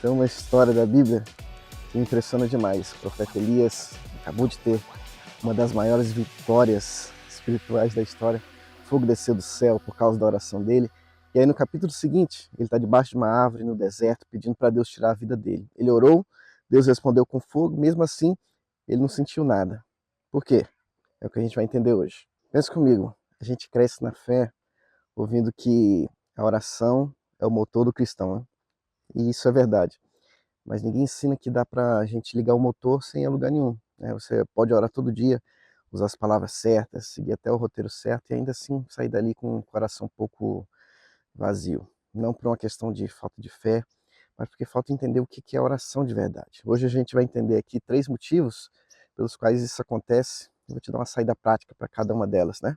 Tem uma história da Bíblia que me impressiona demais. O profeta Elias acabou de ter uma das maiores vitórias espirituais da história. Fogo desceu do céu por causa da oração dele. E aí no capítulo seguinte, ele está debaixo de uma árvore no deserto, pedindo para Deus tirar a vida dele. Ele orou, Deus respondeu com fogo, mesmo assim, ele não sentiu nada. Por quê? É o que a gente vai entender hoje. Pensa comigo, a gente cresce na fé ouvindo que a oração é o motor do cristão, né? E isso é verdade. Mas ninguém ensina que dá para a gente ligar o motor sem ir a lugar nenhum, né? Você pode orar todo dia, usar as palavras certas, seguir até o roteiro certo e ainda assim sair dali com o coração um pouco vazio. Não por uma questão de falta de fé, mas porque falta entender o que é oração de verdade. Hoje a gente vai entender aqui 3 motivos pelos quais isso acontece. Eu vou te dar uma saída prática para cada uma delas, né?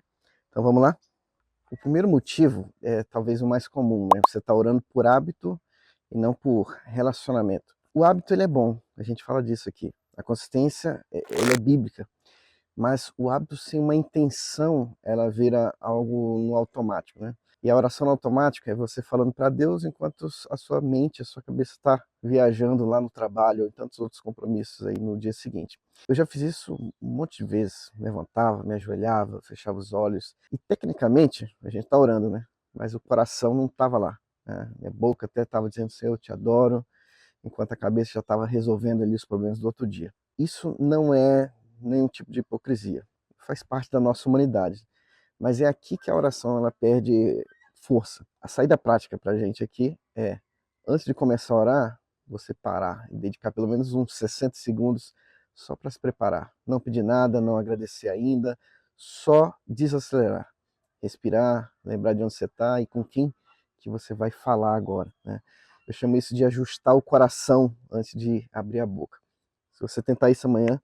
Então vamos lá? O primeiro motivo é talvez o mais comum, né? Você está orando por hábito e não por relacionamento. O hábito ele é bom, a gente fala disso aqui. A consistência ele é bíblica, mas o hábito sem uma intenção, ela vira algo no automático, né? E a oração automática é você falando para Deus enquanto a sua mente, a sua cabeça está viajando lá no trabalho ou em tantos outros compromissos aí no dia seguinte. Eu já fiz isso um monte de vezes, levantava, me ajoelhava, fechava os olhos e tecnicamente a gente está orando, né? Mas o coração não estava lá, né? Minha boca até estava dizendo, Senhor, eu te adoro, enquanto a cabeça já estava resolvendo ali os problemas do outro dia. Isso não é nenhum tipo de hipocrisia, faz parte da nossa humanidade. Mas é aqui que a oração ela perde força. A saída prática para a gente aqui é, antes de começar a orar, você parar e dedicar pelo menos uns 60 segundos só para se preparar. Não pedir nada, não agradecer ainda, só desacelerar. Respirar, lembrar de onde você está e com quem que você vai falar agora, né? Eu chamo isso de ajustar o coração antes de abrir a boca. Se você tentar isso amanhã,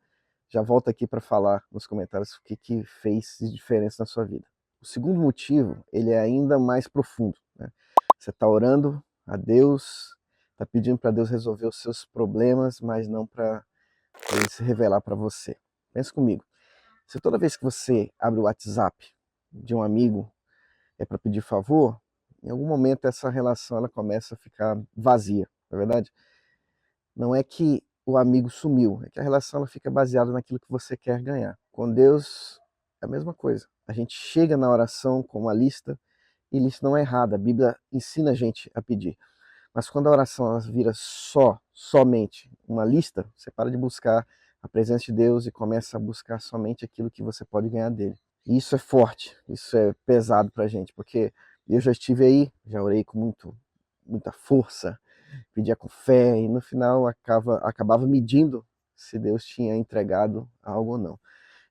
já volta aqui para falar nos comentários o que fez de diferença na sua vida. O segundo motivo, ele é ainda mais profundo, né? Você está orando a Deus, está pedindo para Deus resolver os seus problemas, mas não para ele se revelar para você. Pensa comigo. Se toda vez que você abre o WhatsApp de um amigo é para pedir favor, em algum momento essa relação ela começa a ficar vazia, não é verdade? Não é que o amigo sumiu, é que a relação ela fica baseada naquilo que você quer ganhar. Com Deus é a mesma coisa. A gente chega na oração com uma lista, e lista não é errada, a Bíblia ensina a gente a pedir. Mas quando a oração ela vira somente uma lista, você para de buscar a presença de Deus e começa a buscar somente aquilo que você pode ganhar dele. E isso é forte, isso é pesado pra gente, porque eu já estive aí, já orei com muita força, pedia com fé e no final acabava medindo se Deus tinha entregado algo ou não.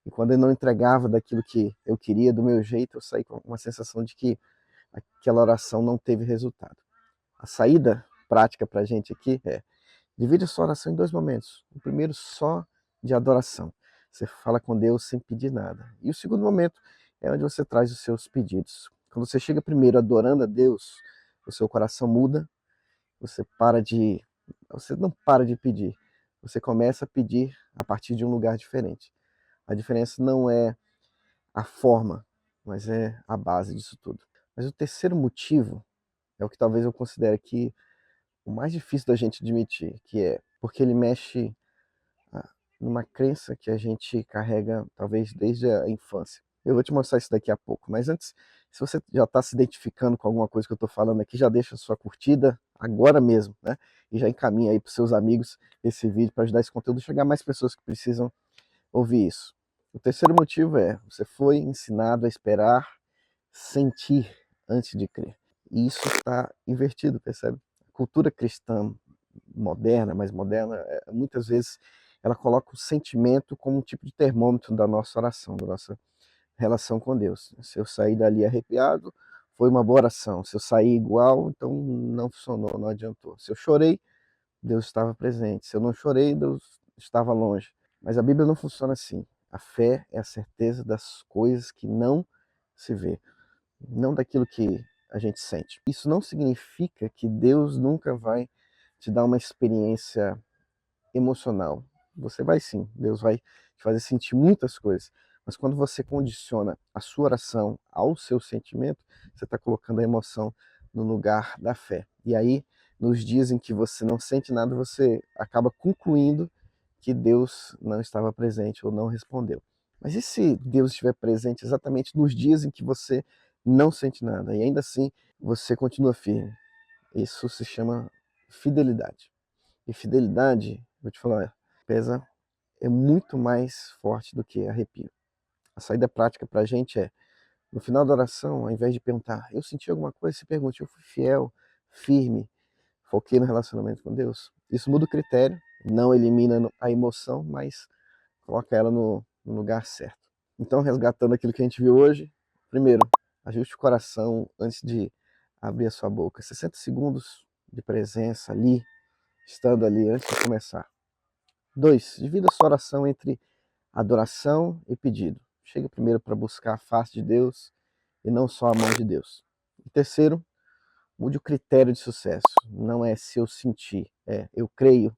E quando ele não entregava daquilo que eu queria, do meu jeito, eu saí com uma sensação de que aquela oração não teve resultado. A saída prática para a gente aqui é: divide a sua oração em 2 momentos. O primeiro só de adoração. Você fala com Deus sem pedir nada. E o segundo momento é onde você traz os seus pedidos. Quando você chega primeiro adorando a Deus, o seu coração muda, você não para de pedir. Você começa a pedir a partir de um lugar diferente. A diferença não é a forma, mas é a base disso tudo. Mas o terceiro motivo é o que talvez eu considere aqui o mais difícil da gente admitir, que é porque ele mexe numa crença que a gente carrega talvez desde a infância. Eu vou te mostrar isso daqui a pouco, mas antes, se você já está se identificando com alguma coisa que eu estou falando aqui, já deixa a sua curtida agora mesmo, né? E já encaminha aí para os seus amigos esse vídeo para ajudar esse conteúdo a chegar a mais pessoas que precisam ouvir isso. O terceiro motivo é, você foi ensinado a esperar, sentir antes de crer. E isso está invertido, percebe? A cultura cristã moderna, mais moderna, muitas vezes ela coloca o sentimento como um tipo de termômetro da nossa oração, da nossa relação com Deus. Se eu sair dali arrepiado, foi uma boa oração. Se eu sair igual, então não funcionou, não adiantou. Se eu chorei, Deus estava presente. Se eu não chorei, Deus estava longe. Mas a Bíblia não funciona assim. A fé é a certeza das coisas que não se vê, não daquilo que a gente sente. Isso não significa que Deus nunca vai te dar uma experiência emocional. Você vai sim, Deus vai te fazer sentir muitas coisas. Mas quando você condiciona a sua oração ao seu sentimento, você está colocando a emoção no lugar da fé. E aí nos dias em que você não sente nada, você acaba concluindo que Deus não estava presente ou não respondeu. Mas e se Deus estiver presente exatamente nos dias em que você não sente nada e ainda assim você continua firme? Isso se chama fidelidade. E fidelidade, vou te falar, pesa, é muito mais forte do que arrepio. A saída prática para a gente é, no final da oração, ao invés de perguntar, eu senti alguma coisa, se pergunte, eu fui fiel, firme, foquei no relacionamento com Deus. Isso muda o critério, não elimina a emoção, mas coloca ela no lugar certo. Então, resgatando aquilo que a gente viu hoje, primeiro, ajuste o coração antes de abrir a sua boca. 60 segundos de presença ali, estando ali antes de começar. 2, divida a sua oração entre adoração e pedido. Chega primeiro para buscar a face de Deus e não só a mão de Deus. E terceiro, mude o critério de sucesso. Não é se eu senti, é eu creio,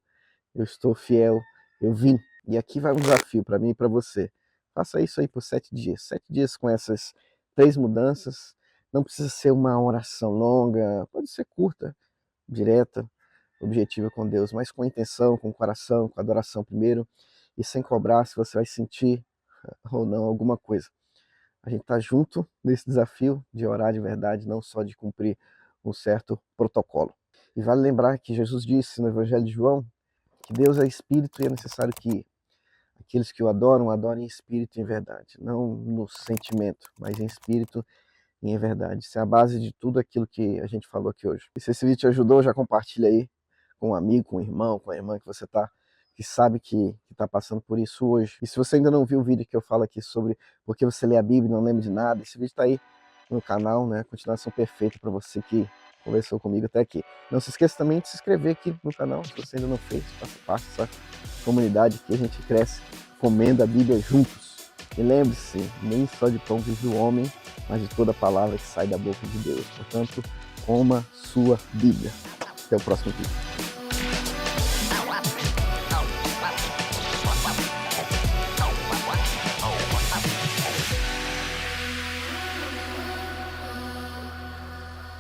eu estou fiel, eu vim. E aqui vai um desafio para mim e para você. Faça isso aí por 7 dias. 7 dias com essas 3 mudanças. Não precisa ser uma oração longa, pode ser curta, direta, objetiva com Deus, mas com intenção, com coração, com adoração primeiro, e sem cobrar se você vai sentir ou não alguma coisa. A gente está junto nesse desafio de orar de verdade, não só de cumprir um certo protocolo. E vale lembrar que Jesus disse no Evangelho de João que Deus é espírito e é necessário que aqueles que o adoram, adorem em espírito e em verdade. Não no sentimento, mas em espírito e em verdade. Isso é a base de tudo aquilo que a gente falou aqui hoje. E se esse vídeo te ajudou, já compartilha aí com um amigo, com um irmão, com a irmã que você que sabe que está passando por isso hoje. E se você ainda não viu o vídeo que eu falo aqui sobre por que você lê a Bíblia e não lembra de nada, esse vídeo está aí no canal, né? Continuação perfeita para você que conversou comigo até aqui. Não se esqueça também de se inscrever aqui no canal, se você ainda não fez, faça parte dessa comunidade que a gente cresce, comendo a Bíblia juntos. E lembre-se, nem só de pão vive o homem, mas de toda palavra que sai da boca de Deus. Portanto, coma sua Bíblia. Até o próximo vídeo.